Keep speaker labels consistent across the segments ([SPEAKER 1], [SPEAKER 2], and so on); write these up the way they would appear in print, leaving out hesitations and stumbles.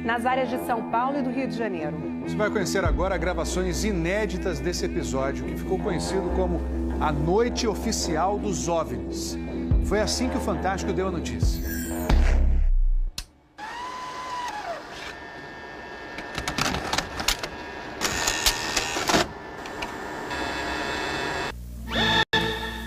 [SPEAKER 1] nas áreas de São Paulo e do Rio de Janeiro.
[SPEAKER 2] Você vai conhecer agora gravações inéditas desse episódio, que ficou conhecido como a Noite Oficial dos OVNIs. Foi assim que o Fantástico deu a notícia.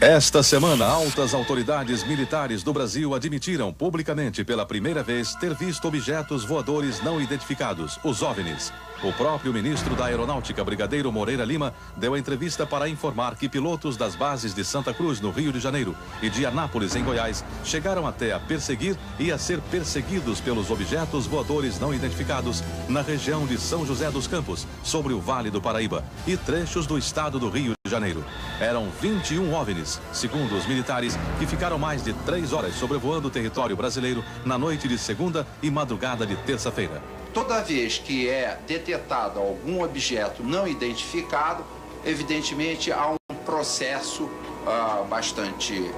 [SPEAKER 3] Esta semana, altas autoridades militares do Brasil admitiram publicamente pela primeira vez ter visto objetos voadores não identificados, os OVNIs. O próprio ministro da Aeronáutica, Brigadeiro Moreira Lima, deu a entrevista para informar que pilotos das bases de Santa Cruz, no Rio de Janeiro, e de Anápolis, em Goiás, chegaram até a perseguir e a ser perseguidos pelos objetos voadores não identificados na região de São José dos Campos, sobre o Vale do Paraíba, e trechos do estado do Rio de Janeiro. Eram 21 OVNIs, segundo os militares, que ficaram mais de 3 horas sobrevoando o território brasileiro na noite de segunda e madrugada de terça-feira.
[SPEAKER 4] Toda vez que é detectado algum objeto não identificado, evidentemente há um processo bastante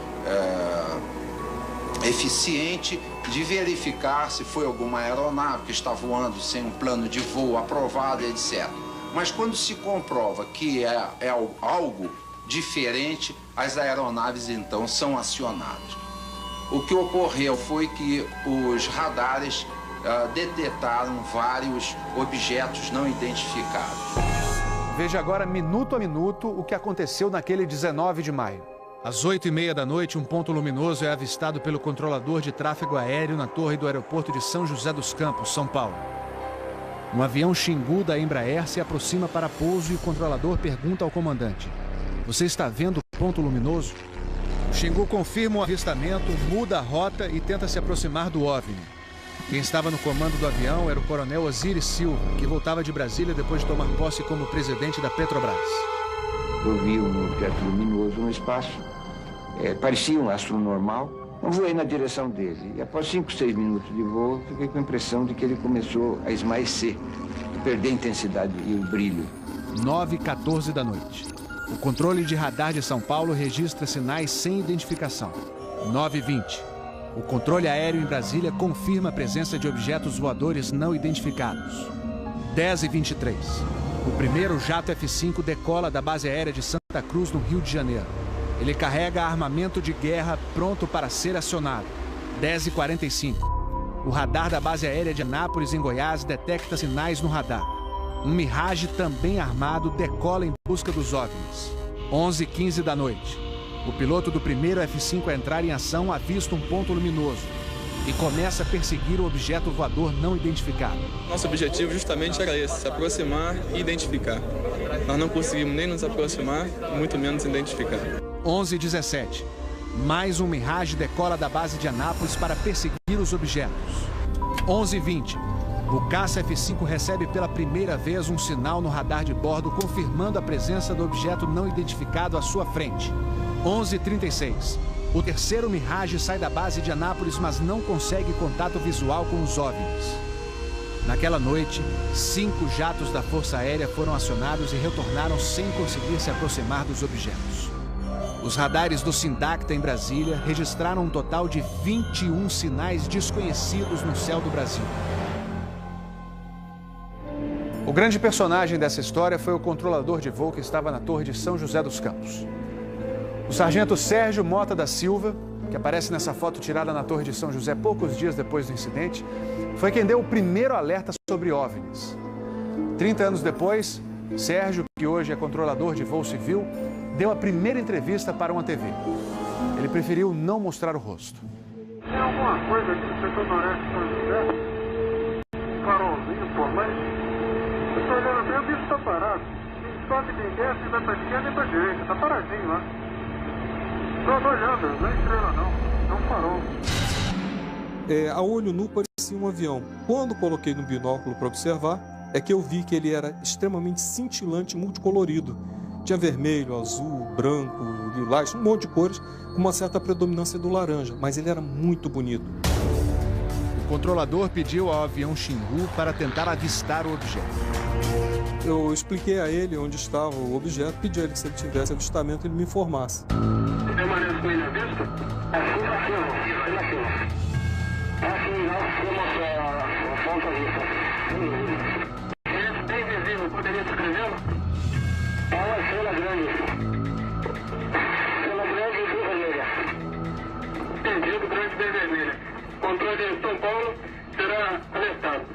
[SPEAKER 4] eficiente de verificar se foi alguma aeronave que está voando sem um plano de voo aprovado, etc. Mas quando se comprova que é algo diferente, as aeronaves então são acionadas. O que ocorreu foi que os radares detectaram vários objetos não identificados.
[SPEAKER 2] Veja agora, minuto a minuto, o que aconteceu naquele 19 de maio. Às 8h30 da noite, um ponto luminoso é avistado pelo controlador de tráfego aéreo na torre do aeroporto de São José dos Campos, São Paulo. Um avião Xingu da Embraer se aproxima para pouso e o controlador pergunta ao comandante: "Você está vendo o ponto luminoso?" O Xingu confirma o avistamento, muda a rota e tenta se aproximar do OVNI. Quem estava no comando do avião era o coronel Osiris Silva, que voltava de Brasília depois de tomar posse como presidente da Petrobras.
[SPEAKER 5] Eu vi um objeto luminoso no espaço, parecia um astro normal. Eu voei na direção dele e após 5, 6 minutos de voo, fiquei com a impressão de que ele começou a esmaecer, a perder a intensidade e o brilho.
[SPEAKER 2] 9h14 da noite. O controle de radar de São Paulo registra sinais sem identificação. 9h20. O controle aéreo em Brasília confirma a presença de objetos voadores não identificados. 10h23. O primeiro jato F-5 decola da base aérea de Santa Cruz, no Rio de Janeiro. Ele carrega armamento de guerra pronto para ser acionado. 10h45. O radar da base aérea de Anápolis, em Goiás, detecta sinais no radar. Um Mirage também armado decola em busca dos OVNIs. 11h15 da noite. O piloto do primeiro F-5 a entrar em ação avista um ponto luminoso e começa a perseguir o objeto voador não identificado.
[SPEAKER 6] Nosso objetivo justamente era esse, se aproximar e identificar. Nós não conseguimos nem nos aproximar, muito menos identificar.
[SPEAKER 2] 11h17. Mais um Mirage decola da base de Anápolis para perseguir os objetos. 11h20. O caça F-5 recebe pela primeira vez um sinal no radar de bordo confirmando a presença do objeto não identificado à sua frente. 11h36. O terceiro Mirage sai da base de Anápolis, mas não consegue contato visual com os OVNIs. Naquela noite, 5 jatos da Força Aérea foram acionados e retornaram sem conseguir se aproximar dos objetos. Os radares do Sindacta, em Brasília, registraram um total de 21 sinais desconhecidos no céu do Brasil. O grande personagem dessa história foi o controlador de voo que estava na torre de São José dos Campos. O sargento Sérgio Mota da Silva, que aparece nessa foto tirada na torre de São José poucos dias depois do incidente, foi quem deu o primeiro alerta sobre OVNIs. 30 anos depois, Sérgio, que hoje é controlador de voo civil, deu a primeira entrevista para uma TV. Ele preferiu não mostrar o rosto.
[SPEAKER 7] Tem alguma coisa aqui no setor noreste de São José? Um farolzinho por lá? Eu estou olhando bem, o bicho está parado. Quem sobe, quem desce, vai para a esquerda e para a direita. Está paradinho lá. Estou olhando, não é estrela não. É um farol.
[SPEAKER 8] A olho nu parecia um avião. Quando coloquei no binóculo para observar, é que eu vi que ele era extremamente cintilante e multicolorido. Tinha vermelho, azul, branco, lilás, um monte de cores, com uma certa predominância do laranja, mas ele era muito bonito.
[SPEAKER 2] O controlador pediu ao avião Xingu para tentar avistar o objeto.
[SPEAKER 8] Eu expliquei a ele onde estava o objeto, pedi a ele que se ele tivesse avistamento, ele me informasse.
[SPEAKER 7] Você permanece com ele à vista? Assim, não. Assim, não. Vou mostrar a foto à vista. Esse bem visível, poderia descrevê-lo? É uma estrela grande. Estrela grande e bem vermelha. Entendido, grande e bem vermelha. Controle de São Paulo será alertado.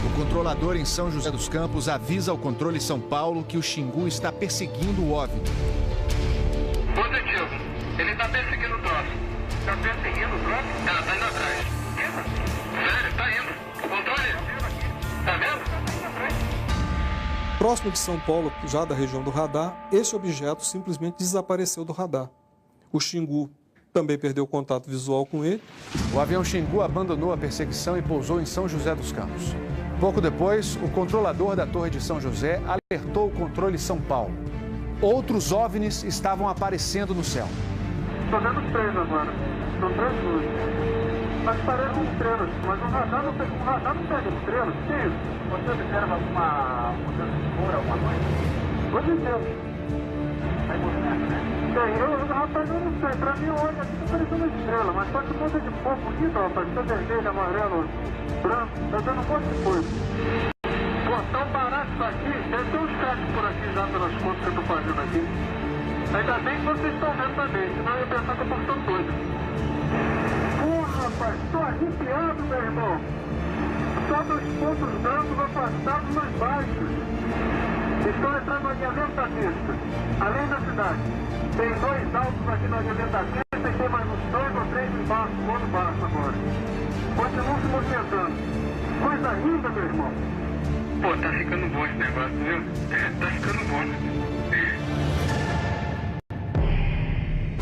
[SPEAKER 2] O controlador em São José dos Campos avisa ao controle São Paulo que o Xingu está perseguindo o OVNI.
[SPEAKER 7] Positivo. Ele está perseguindo o troço. Está perseguindo o troço? Ela está indo atrás. Sério, está indo. Controle. Está vendo?
[SPEAKER 8] Próximo de São Paulo, já da região do radar, esse objeto simplesmente desapareceu do radar. O Xingu também perdeu contato visual com ele.
[SPEAKER 2] O avião Xingu abandonou a perseguição e pousou em São José dos Campos. Pouco depois, o controlador da Torre de São José alertou o controle São Paulo. Outros OVNIs estavam aparecendo no céu.
[SPEAKER 7] Estou vendo 3 agora. São 3 luzes. Mas parecem estrelas, mas o radar não pega estrelas. O que é isso? Você observa alguma mudança de cor, alguma coisa? Positivo. Vai movimento, né? Tem, rapaz, eu não sei. Pra mim, olha, aqui tá parecendo uma estrela, mas tá com um monte de cor bonita, rapaz. Tá vermelho, amarelo, branco, tá dando um monte de coisa. Pô, tão barato isso aqui, deve ter uns cracks por aqui já pelas contas que eu tô fazendo aqui. Ainda bem que vocês estão vendo também, senão eu ia pensar que eu tô ficando doido. Pô, rapaz, tô arrepiado, meu irmão. Só 2 pontos brancos afastados mais baixos. Estão entrando no alinhamento da pista, além da cidade. Tem 2 altos aqui no alinhamento da pista e tem mais uns 2 ou 3 embaixo, voando baixo agora. Continuam se movimentando. Coisa linda, meu irmão. Pô, tá ficando bom esse negócio, viu? Tá ficando bom.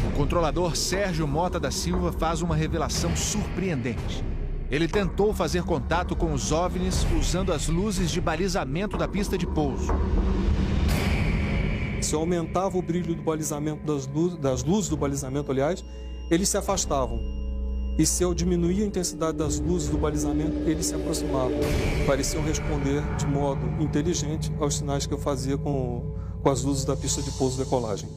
[SPEAKER 2] O controlador Sérgio Mota da Silva faz uma revelação surpreendente. Ele tentou fazer contato com os OVNIs usando as luzes de balizamento da pista de pouso.
[SPEAKER 8] Se aumentava o brilho do balizamento das luzes do balizamento, aliás, eles se afastavam. E se eu diminuía a intensidade das luzes do balizamento, eles se aproximavam. Pareciam responder de modo inteligente aos sinais que eu fazia com as luzes da pista de pouso e decolagem.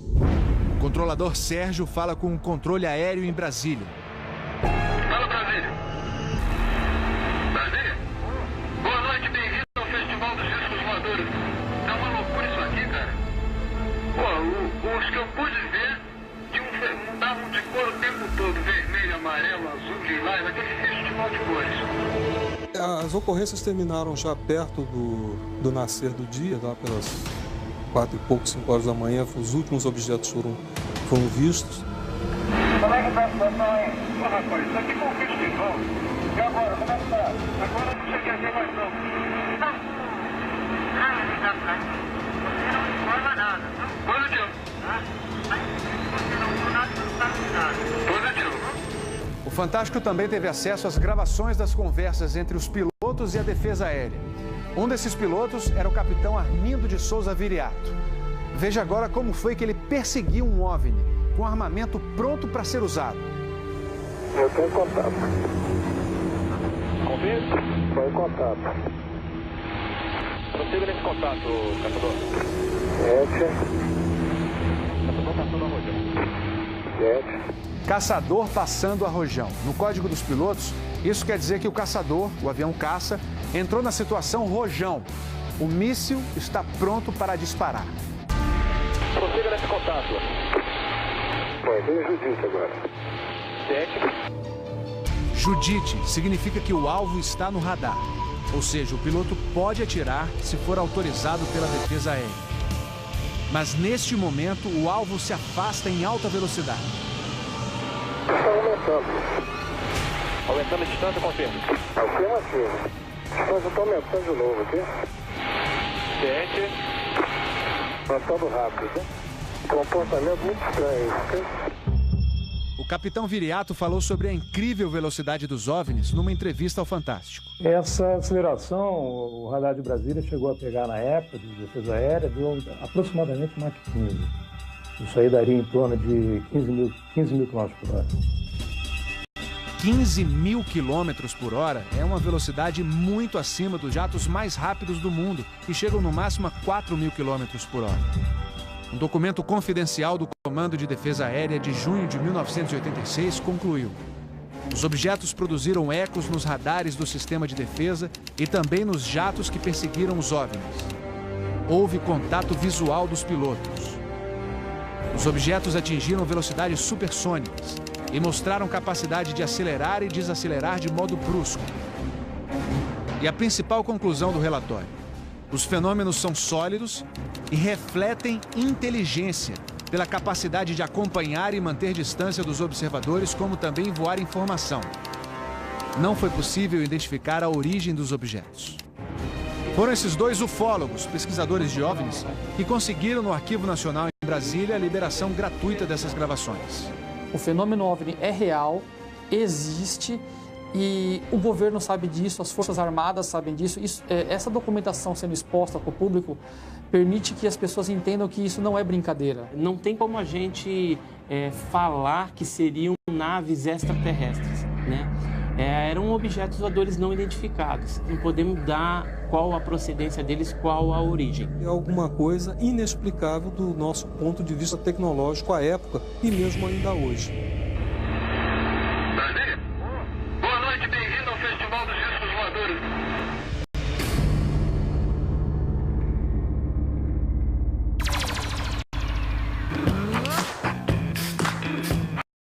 [SPEAKER 2] O controlador Sérgio fala com o controle aéreo em Brasília.
[SPEAKER 7] Fala, Brasília. Brasília? Boa noite, bem-vindo ao Festival dos Discos Voadores. É uma loucura isso aqui, cara. Pô, os que eu pude ver mudavam de cor o tempo todo. Vermelho, amarelo, azul, lilás, aquele festival de cores.
[SPEAKER 8] As ocorrências terminaram já perto do nascer do dia, lá pelas 4 e pouco, 5 horas da manhã. Os últimos objetos foram vistos.
[SPEAKER 7] Como é que tá a situação aí? Ô, rapaz, isso aqui foi um festival. E agora, como é que tá? Agora não cheguei a ver mais não. Você não informa nada. Positivo. Você não viu nada, não sabe nada. Positivo.
[SPEAKER 2] O Fantástico também teve acesso às gravações das conversas entre os pilotos e a defesa aérea. Um desses pilotos era o capitão Armindo de Souza Viriato. Veja agora como foi que ele perseguiu um OVNI com armamento pronto para ser usado.
[SPEAKER 7] Eu tenho contato. Confirma? Foi contato. Prossiga nesse contato, caçador. 7. Caçador passando a rojão. 7.
[SPEAKER 2] Caçador passando a rojão. No código dos pilotos, isso quer dizer que o caçador, o avião caça, entrou na situação rojão. O míssil está pronto para disparar.
[SPEAKER 7] Prossiga nesse contato. Foi, tem Judite agora. 7.
[SPEAKER 2] Judite significa que o alvo está no radar. Ou seja, o piloto pode atirar se for autorizado pela defesa aérea. Mas neste momento, o alvo se afasta em alta velocidade.
[SPEAKER 7] Está aumentando. Aumentando a distância, confirma. Afirmativo. Mas eu estou aumentando de novo aqui. 7. Aumentando rápido, né? Comportamento muito estranho, ok?
[SPEAKER 2] O capitão Viriato falou sobre a incrível velocidade dos OVNIs numa entrevista ao Fantástico.
[SPEAKER 9] Essa aceleração, o radar de Brasília chegou a pegar na época de defesa aérea, deu aproximadamente Mach 15. Isso aí daria em torno de 15 mil km por hora.
[SPEAKER 2] 15 mil quilômetros por hora é uma velocidade muito acima dos jatos mais rápidos do mundo, que chegam no máximo a 4 mil quilômetros por hora. Um documento confidencial do Comando de Defesa Aérea de junho de 1986 concluiu: Os objetos produziram ecos nos radares do sistema de defesa e também nos jatos que perseguiram os OVNIs. Houve contato visual dos pilotos. Os objetos atingiram velocidades supersônicas e mostraram capacidade de acelerar e desacelerar de modo brusco. E a principal conclusão do relatório: os fenômenos são sólidos e refletem inteligência pela capacidade de acompanhar e manter distância dos observadores, como também voar informação. Não foi possível identificar a origem dos objetos. Foram esses dois ufólogos, pesquisadores de OVNIs, que conseguiram no Arquivo Nacional em Brasília a liberação gratuita dessas gravações.
[SPEAKER 10] O fenômeno OVNI é real, existe, e o governo sabe disso, as Forças Armadas sabem disso. Essa documentação sendo exposta para o público permite que as pessoas entendam que isso não é brincadeira.
[SPEAKER 11] Não tem como a gente falar que seriam naves extraterrestres, né? Eram objetos voadores não identificados. Não podemos dar qual a procedência deles, qual a origem.
[SPEAKER 8] É alguma coisa inexplicável do nosso ponto de vista tecnológico à época e mesmo ainda hoje.
[SPEAKER 7] Boa noite, bem-vindo ao Festival dos Discos Voadores.